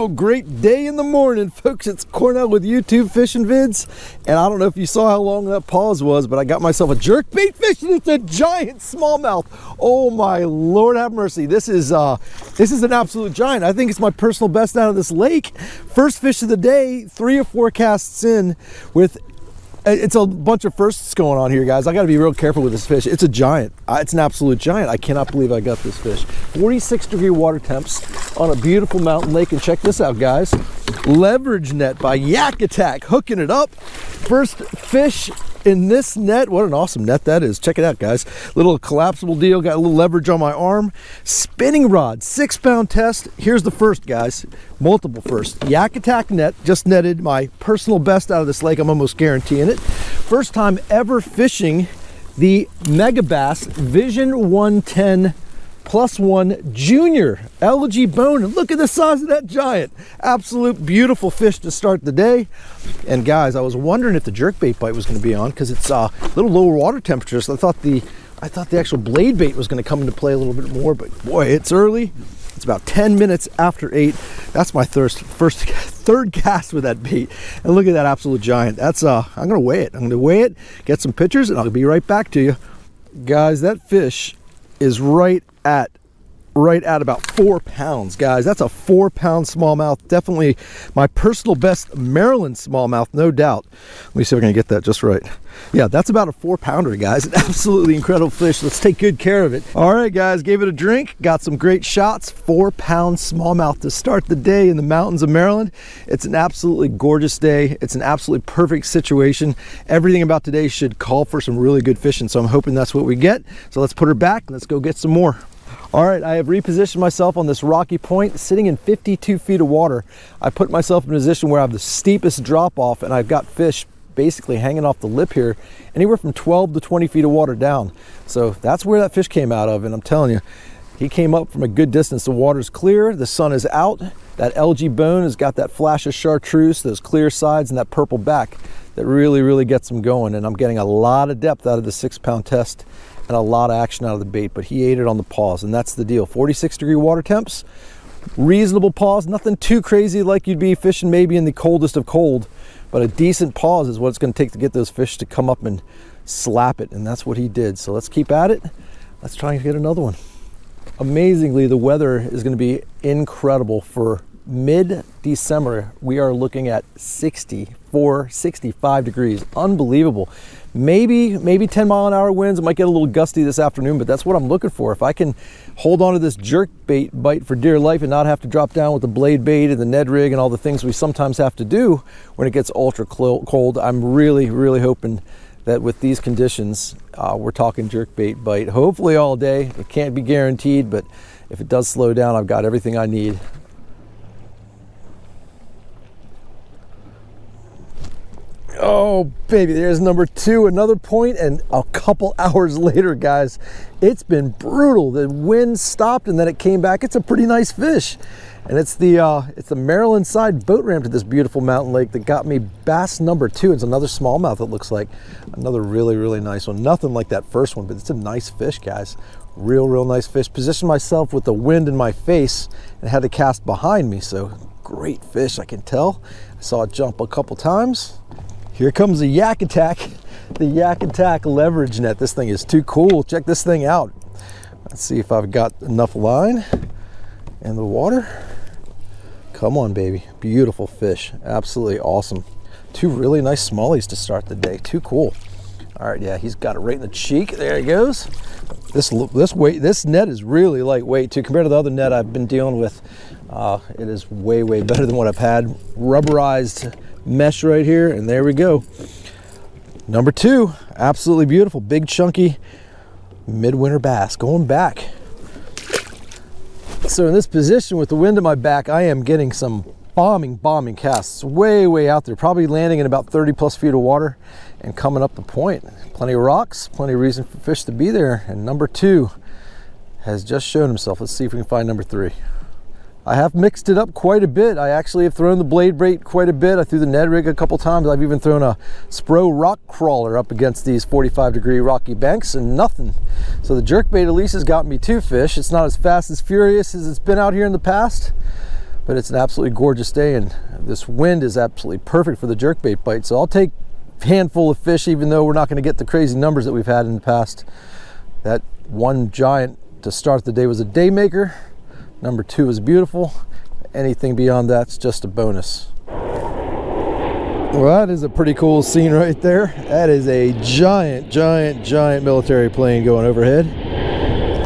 Oh, great day in the morning, folks. It's Cornell with YouTube Fishing Vids. And I don't know if you saw how long that pause was, but I got myself a jerkbait fish, and it's a giant smallmouth. Oh my Lord have mercy. This is an absolute giant. I think it's my personal best out of this lake. First fish of the day, 3 or 4 casts in with it's a bunch of firsts going on here, guys. I got to be real careful with this fish. It's a giant. It's an absolute giant. I cannot believe I got this fish. 46-degree water temps on a beautiful mountain lake. And check this out, guys. Leverage net by Yak Attack, hooking it up. First fish in this net. What an awesome net that is. Check it out, guys. Little collapsible deal. Got a little leverage on my arm. Spinning rod, 6-pound test. Here's the first, guys. Multiple first. Yak Attack net. Just netted my personal best out of this lake. I'm almost guaranteeing it. First time ever fishing the Megabass Vision 110 +1 Junior LG bone. And look at the size of that giant. Absolute beautiful fish to start the day. And guys, I was wondering if the jerkbait bite was going to be on, because it's a little lower water temperature. So I thought the actual blade bait was going to come into play a little bit more, but boy, it's early. It's about 10 minutes after 8. That's my third cast with that bait. And look at that absolute giant. That's I'm gonna weigh it. I'm gonna weigh it, get some pictures, and I'll be right back to you. Guys, that fish is right at about 4 pounds, guys. That's a 4-pound smallmouth. Definitely my personal best Maryland smallmouth, no doubt. Let me see if I can get that just right. Yeah, that's about a 4-pounder, guys. An absolutely incredible fish. Let's take good care of it. All right, guys, gave it a drink, got some great shots. 4-pound smallmouth to start the day in the mountains of Maryland. It's an absolutely gorgeous day. It's an absolutely perfect situation. Everything about today should call for some really good fishing, so I'm hoping that's what we get. So let's put her back and let's go get some more. All right, I have repositioned myself on this rocky point, sitting in 52 feet of water. I put myself in a position where I have the steepest drop off, and I've got fish basically hanging off the lip here, anywhere from 12 to 20 feet of water down. So that's where that fish came out of, and I'm telling you, he came up from a good distance. The water's clear, the sun is out. That LG bone has got that flash of chartreuse, those clear sides, and that purple back that really gets him going. And I'm getting a lot of depth out of the 6-pound test and a lot of action out of the bait, but he ate it on the pause, and that's the deal. 46-degree water temps, reasonable pause, nothing too crazy like you'd be fishing maybe in the coldest of cold, but a decent pause is what it's going to take to get those fish to come up and slap it, and that's what he did. So let's keep at it. Let's try and get another one. Amazingly, the weather is going to be incredible for mid-December. We are looking at 64, 65 degrees. Unbelievable. Maybe 10-mile-an-hour winds. It might get a little gusty this afternoon, but that's what I'm looking for. If I can hold on to this jerkbait bite for dear life and not have to drop down with the blade bait and the Ned rig and all the things we sometimes have to do when it gets ultra cold, I'm really hoping that with these conditions, we're talking jerkbait bite. Hopefully all day. It can't be guaranteed, but if it does slow down, I've got everything I need. Oh baby, there's number 2, another point, and a couple hours later, guys, it's been brutal. The wind stopped and then it came back. It's a pretty nice fish, and it's the Maryland side boat ramp to this beautiful mountain lake that got me bass number 2. It's another smallmouth. It looks like another really nice one. Nothing like that first one, but it's a nice fish, guys. Real nice fish. Positioned myself with the wind in my face and had to cast behind me, so great fish. I can tell. I saw it jump a couple times. Here comes the Yak Attack, the Yak Attack leverage net. This thing is too cool. Check this thing out. Let's see if I've got enough line in the water. Come on, baby. Beautiful fish. Absolutely awesome. 2 really nice smallies to start the day. Too cool. All right, yeah, he's got it right in the cheek. There he goes. This net is really lightweight too, compared to the other net I've been dealing with. It is way better than what I've had. Rubberized mesh right here, and there we go. Number 2, absolutely beautiful, big chunky midwinter bass going back. So in this position with the wind at my back, I am getting some bombing casts way out there, probably landing in about 30+ feet of water and coming up the point. Plenty of rocks, plenty of reason for fish to be there, and number 2 has just shown himself. Let's see if we can find number 3. I have mixed it up quite a bit. I actually have thrown the blade bait quite a bit. I threw the Ned rig a couple times. I've even thrown a Spro rock crawler up against these 45-degree rocky banks and nothing. So the jerkbait at least has got me 2 fish. It's not as fast as furious as it's been out here in the past, but it's an absolutely gorgeous day, and this wind is absolutely perfect for the jerkbait bite. So I'll take a handful of fish, even though we're not going to get the crazy numbers that we've had in the past. That one giant to start the day was a day maker. Number 2 is beautiful. Anything beyond that's just a bonus. Well, that is a pretty cool scene right there. That is a giant military plane going overhead.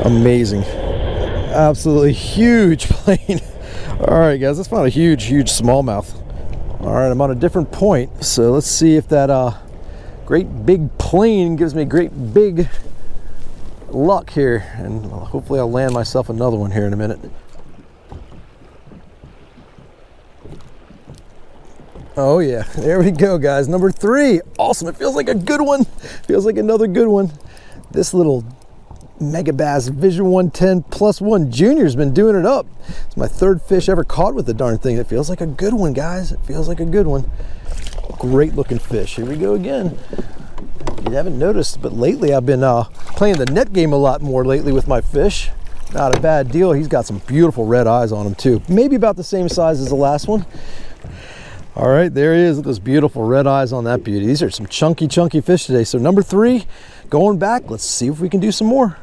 Amazing. Absolutely huge plane. All right, guys, let's find a huge smallmouth. All right, I'm on a different point, so let's see if that great big plane gives me great big luck here, and hopefully I'll land myself another one here in a minute. Oh yeah, there we go, guys. Number 3. Awesome. It feels like a good one. Feels like another good one. This little Megabass Vision 110 +1 Junior's been doing it up. It's my 3rd fish ever caught with the darn thing. It feels like a good one, guys. It feels like a good one. Great looking fish. Here we go again. You haven't noticed, but lately I've been playing the net game a lot more lately with my fish. Not a bad deal. He's got some beautiful red eyes on him too. Maybe about the same size as the last one. All right, there he is with those beautiful red eyes on that beauty. These are some chunky fish today. So number 3, going back. Let's see if we can do some more.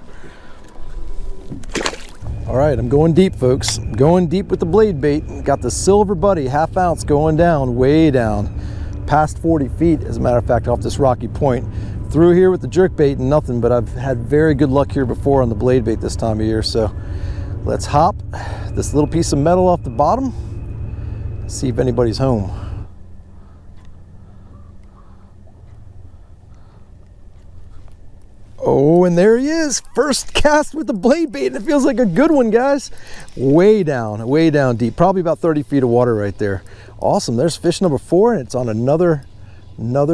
All right, I'm going deep, folks. I'm going deep with the blade bait. Got the silver buddy, 1/2 ounce, going down, way down, past 40 feet, as a matter of fact, off this rocky point. Through here with the jerk bait and nothing, but I've had very good luck here before on the blade bait this time of year. So let's hop this little piece of metal off the bottom, see if anybody's home. Oh, and there he is. First cast with the blade bait, and it feels like a good one, guys. Way down deep, probably about 30 feet of water right there. Awesome. There's fish number 4, and it's on another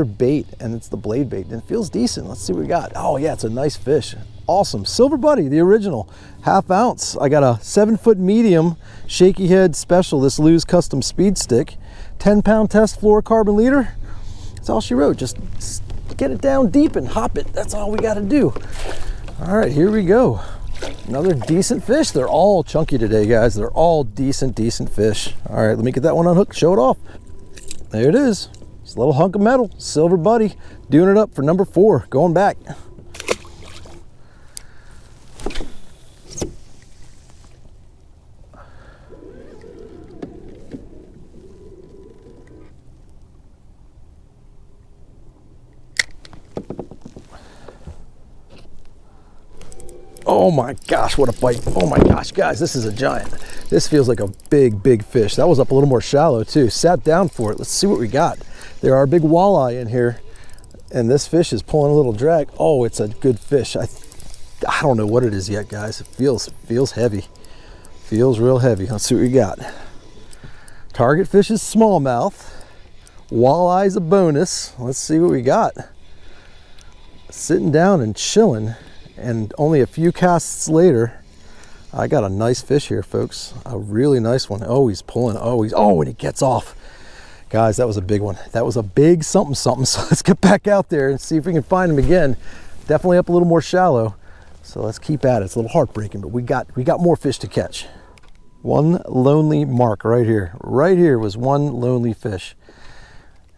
bait, and it's the blade bait, and it feels decent. Let's see what we got. Oh yeah, it's a nice fish. Awesome. Silver buddy, the original, 1/2 ounce. I got a 7-foot medium shaky head special, this Lew's custom speed stick, 10-pound test fluorocarbon leader. That's all she wrote. Just get it down deep and hop it. That's all we got to do. All right, here we go. Another decent fish. They're all chunky today, guys. They're all decent fish. All right, let me get that one unhooked, show it off. There it is. It's a little hunk of metal, silver buddy, doing it up for number 4, going back. Oh my gosh, what a bite. Oh my gosh, guys, this is a giant. This feels like a big fish. That was up a little more shallow too. Sat down for it. Let's see what we got. There are big walleye in here, and this fish is pulling a little drag. Oh, it's a good fish. I don't know what it is yet, guys. It feels heavy. Feels real heavy. Let's see what we got. Target fish is smallmouth. Walleye's a bonus. Let's see what we got. Sitting down and chilling. And only a few casts later, I got a nice fish here, folks. A really nice one. Oh, he's pulling. Oh, and he gets off. Guys, that was a big one. That was a big something. So let's get back out there and see if we can find him again. Definitely up a little more shallow. So let's keep at it. It's a little heartbreaking, but we got more fish to catch. One lonely mark right here. Right here was one lonely fish.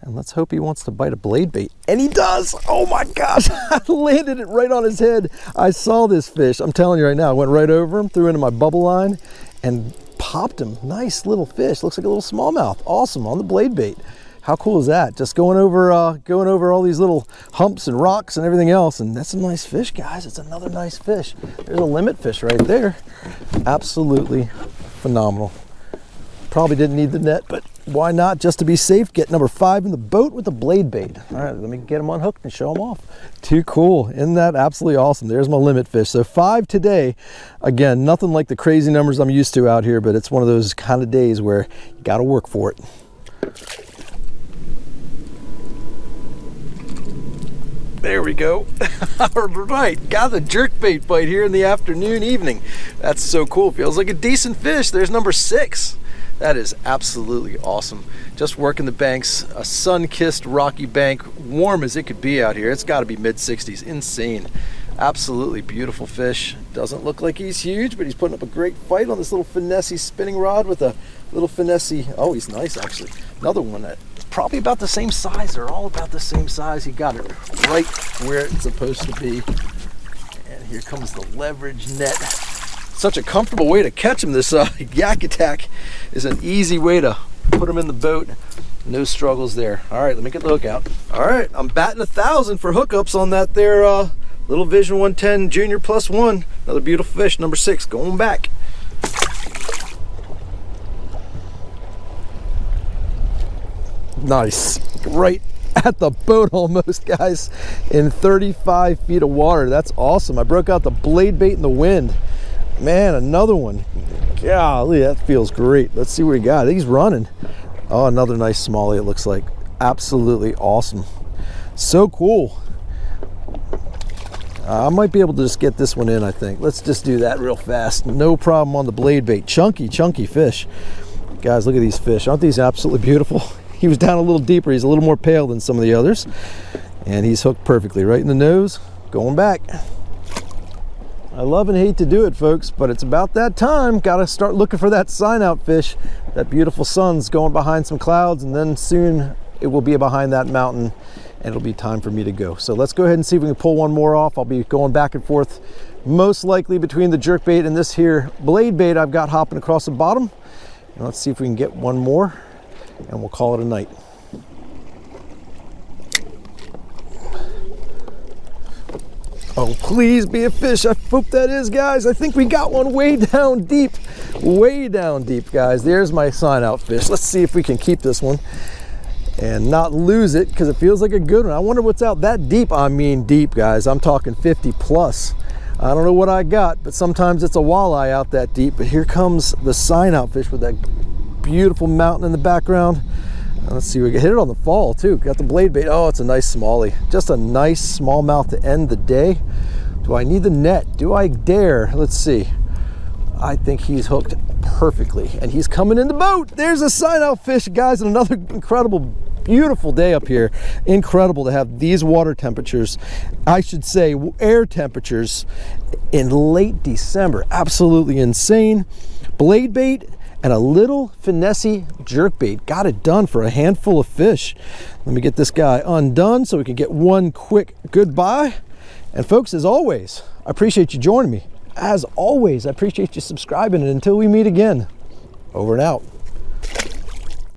And let's hope he wants to bite a blade bait. And he does! Oh my gosh! I landed it right on his head. I saw this fish. I'm telling you right now, I went right over him, threw into my bubble line, and popped him. Nice little fish. Looks like a little smallmouth. Awesome, on the blade bait. How cool is that? Just going over all these little humps and rocks and everything else. And that's a nice fish, guys. It's another nice fish. There's a limit fish right there. Absolutely phenomenal. Probably didn't need the net, but why not, just to be safe? Get number 5 in the boat with the blade bait. All right, let me get him unhooked and show him off. Too cool. Isn't that absolutely awesome? There's my limit fish. So 5 today. Again, nothing like the crazy numbers I'm used to out here, but it's one of those kind of days where you got to work for it. There we go. All right, got the jerkbait bite here in the afternoon, evening. That's so cool. Feels like a decent fish. There's number 6. That is absolutely awesome. Just working the banks, a sun-kissed rocky bank, warm as it could be out here. It's got to be mid-60s. Insane. Absolutely beautiful fish. Doesn't look like he's huge, but he's putting up a great fight on this little finesse spinning rod with a little finesse. Oh, he's nice actually. Another one that probably about the same size. They're all about the same size. He got it right where it's supposed to be. And here comes the leverage net. Such a comfortable way to catch him. This Yak Attack is an easy way to put him in the boat. No struggles there. All right, let me get the hook out. All right, I'm batting 1,000 for hookups on that there little Vision 110 Junior +1. Another beautiful fish, number 6, going back. Nice, right at the boat almost, guys, in 35 feet of water. That's awesome. I broke out the blade bait in the wind. Man, another one. Golly, that feels great. Let's see what we got. I think he's running. Oh, another nice smallie, it looks like. Absolutely awesome. So cool. I might be able to just get this one in, I think. Let's just do that real fast. No problem on the blade bait. Chunky fish. Guys, look at these fish. Aren't these absolutely beautiful? He was down a little deeper. He's a little more pale than some of the others. And he's hooked perfectly right in the nose. Going back. I love and hate to do it, folks, but it's about that time. Got to start looking for that sign out fish. That beautiful sun's going behind some clouds, and then soon it will be behind that mountain, and it'll be time for me to go. So let's go ahead and see if we can pull one more off. I'll be going back and forth, most likely between the jerkbait and this here blade bait I've got hopping across the bottom. And let's see if we can get one more, and we'll call it a night. Oh, please be a fish. I hope that is, guys. I think we got one way down deep, guys. There's my sign out fish. Let's see if we can keep this one and not lose it, because it feels like a good one. I wonder what's out that deep. I mean deep, guys. I'm talking 50 plus. I don't know what I got, but sometimes it's a walleye out that deep. But here comes the sign out fish with that beautiful mountain in the background. Let's see, we can hit it on the fall too. Got the blade bait. Oh, it's a nice smallie. Just a nice smallmouth to end the day. Do I need the net? Do I dare? Let's see. I think he's hooked perfectly, and he's coming in the boat. There's a sign out fish, guys, and another incredible, beautiful day up here. Incredible to have these water temperatures. I should say air temperatures in late December. Absolutely insane. Blade bait and a little finesse jerkbait. Got it done for a handful of fish. Let me get this guy undone so we can get one quick goodbye. And folks, as always, I appreciate you joining me. As always, I appreciate you subscribing, and until we meet again, over and out.